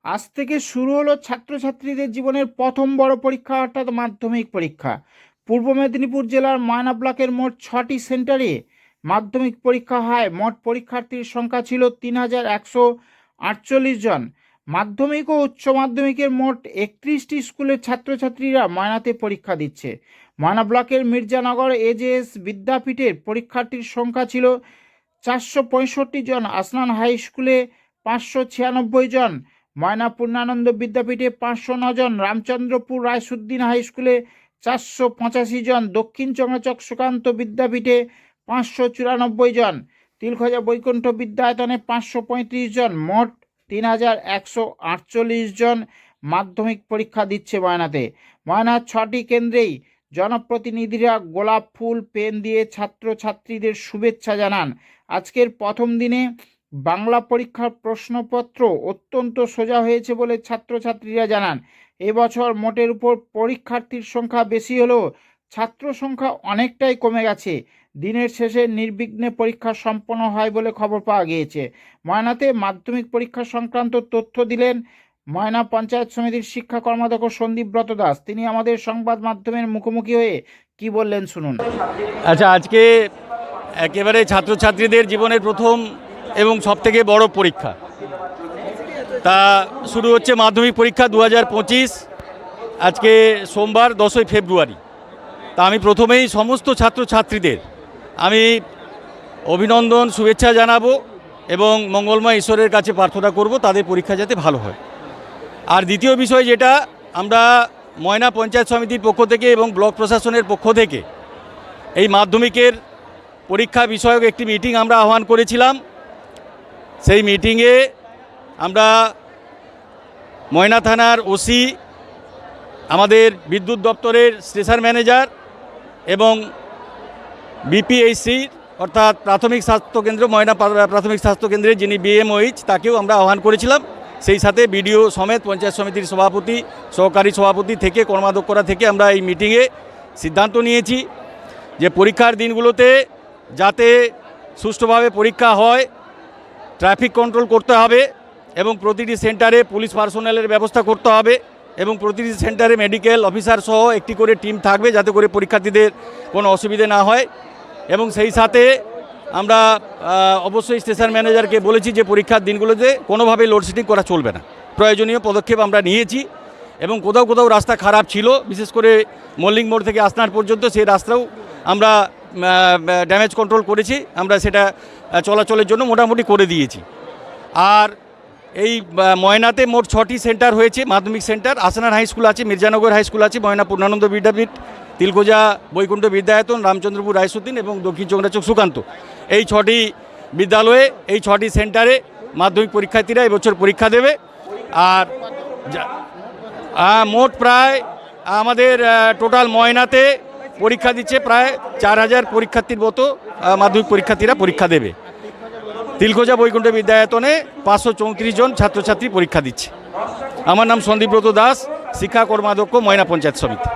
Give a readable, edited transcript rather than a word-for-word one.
আজ থেকে শুরু হলো ছাত্রছাত্রীদের জীবনের প্রথম বড় পরীক্ষা অর্থাৎ মাধ্যমিক পরীক্ষা। পূর্ব মেদিনীপুর জেলার ময়না ব্লকের মোট 6টি সেন্টারে মাধ্যমিক পরীক্ষা হয়। মোট পরীক্ষার্থীর সংখ্যা ছিল 3148 জন। মাধ্যমিক ও উচ্চ মাধ্যমিকের মোট 31টি স্কুলের ছাত্রছাত্রীরা ময়নাতে পরীক্ষা দিচ্ছে। ময়না ব্লকের মির্জানগর এজেএস বিদ্যাপীঠের পরীক্ষার্থীর সংখ্যা ছিল 465 জন। আসনান হাই স্কুলে 596 জন, ময়না পূর্ণানন্দ বিদ্যাপীঠে 509 জন, রামচন্দ্রপুর রায়সুদ্দিন হাই স্কুলে 485 জন, দক্ষিণ চঙ্গাচক সুকান্ত বিদ্যাপীঠে 594 জন, তিলখজা বৈকুণ্ঠ বিদ্যায়তনে 535 জন, মোট 3148 জন মাধ্যমিক পরীক্ষা দিচ্ছে ময়নাতে। ময়নার 6টি কেন্দ্রেই জনপ্রতিনিধিরা গোলাপ ফুল, পেন দিয়ে ছাত্রছাত্রীদের শুভেচ্ছা জানান। আজকের প্রথম দিনে বাংলা পরীক্ষার প্রশ্নপত্র অত্যন্ত সোজা হয়েছে বলে ছাত্রছাত্রীরা জানান। এবছর মোটের উপর পরীক্ষার্থীর সংখ্যা বেশি হলেও ছাত্র সংখ্যা অনেকটাই কমে গেছে। দিনের শেষে নির্বিঘ্নে পরীক্ষা সম্পন্ন হয় বলে খবর পাওয়া গিয়েছে। ময়নাতে মাধ্যমিক পরীক্ষা সংক্রান্ত তথ্য দিলেন ময়না পঞ্চায়েত সমিতির শিক্ষা কর্মাধ্যক্ষ সন্দীপ ব্রত দাস। তিনি আমাদের সংবাদ মাধ্যমের মুখোমুখি হয়ে কি বললেন শুনুন। আচ্ছা, আজকে একেবারে ছাত্রছাত্রীদের জীবনের প্রথম এবং সবথেকে বড় পরীক্ষা, তা শুরু হচ্ছে মাধ্যমিক পরীক্ষা 2025। আজকে সোমবার 10ই ফেব্রুয়ারি। তা আমি প্রথমেই সমস্ত ছাত্রছাত্রীদের আমি অভিনন্দন, শুভেচ্ছা জানাবো এবং মঙ্গলময় ঈশ্বরের কাছে প্রার্থনা করব তাদের পরীক্ষা যাতে ভালো হয়। আর দ্বিতীয় বিষয়, যেটা আমরা ময়না পঞ্চায়েত সমিতির পক্ষ থেকে এবং ব্লক প্রশাসনের পক্ষ থেকে এই মাধ্যমিকের পরীক্ষা বিষয়ক একটি মিটিং আমরা আহ্বান করেছিলাম। সেই মিটিংয়ে আমরা ময়না থানার ওসি, আমাদের বিদ্যুৎ দপ্তরের স্টেশন ম্যানেজার এবং বিপিএইচসি অর্থাৎ প্রাথমিক স্বাস্থ্যকেন্দ্র, ময়না প্রাথমিক স্বাস্থ্যকেন্দ্রের যিনি বিএমওইচ, তাকেও আমরা আহ্বান করেছিলাম। সেই সাথে বিডিও সমেত পঞ্চায়েত সমিতির সভাপতি, সহকারী সভাপতি থেকে কর্মাধ্যক্ষরা থেকে আমরা এই মিটিংয়ে সিদ্ধান্ত নিয়েছি যে পরীক্ষার দিনগুলোতে যাতে সুষ্ঠুভাবে পরীক্ষা হয়, ট্রাফিক কন্ট্রোল করতে হবে এবং প্রতিটি সেন্টারে পুলিশ পার্সোনালের ব্যবস্থা করতে হবে এবং প্রতিটি সেন্টারে মেডিকেল অফিসার সহ একটি করে টিম থাকবে যাতে করে পরীক্ষার্থীদের কোনো অসুবিধে না হয়। এবং সেই সাথে আমরা অবশ্যই স্টেশন ম্যানেজারকে বলেছি যে পরীক্ষার দিনগুলোতে কোনোভাবেই লোডশেডিং করা চলবে না। প্রয়োজনীয় পদক্ষেপ আমরা নিয়েছি এবং কোথাও কোথাও রাস্তা খারাপ ছিল, বিশেষ করে মল্লিক মোড় থেকে আসনার পর্যন্ত সেই রাস্তাও আমরা ড্যামেজ কন্ট্রোল করেছি। আমরা সেটা চলাচলের জন্য মোটামুটি করে দিয়েছি। আর এই ময়নাতে মোট 6টি সেন্টার হয়েছে মাধ্যমিক সেন্টার। আসনান হাই স্কুল আছে, মির্জানগর হাই স্কুল আছে, ময়না পূর্ণানন্দ বিদ্যাপীঠ, তিলখোজা বৈকুণ্ঠ বিদ্যায়তন, রামচন্দ্রপুর রায়সুদ্দিন এবং দক্ষিণ চঙ্গাচক সুকান্ত, এই 6টি বিদ্যালয়ে, এই 6টি সেন্টারে মাধ্যমিক পরীক্ষার্থীরা এবছর পরীক্ষা দেবে। আর মোট প্রায় আমাদের টোটাল ময়নাতে পরীক্ষা দিচ্ছে প্রায় 4000 পরীক্ষার্থীর মতো মাধ্যমিক পরীক্ষার্থীরা পরীক্ষা দেবে। তিলখোজা বৈকুণ্ঠ বিদ্যায়তনে 534 জন ছাত্রছাত্রী পরীক্ষা দিচ্ছে। আমার নাম সন্দীপ ব্রত দাস, শিক্ষা কর্মাধ্যক্ষ, ময়না পঞ্চায়েত সমিতি।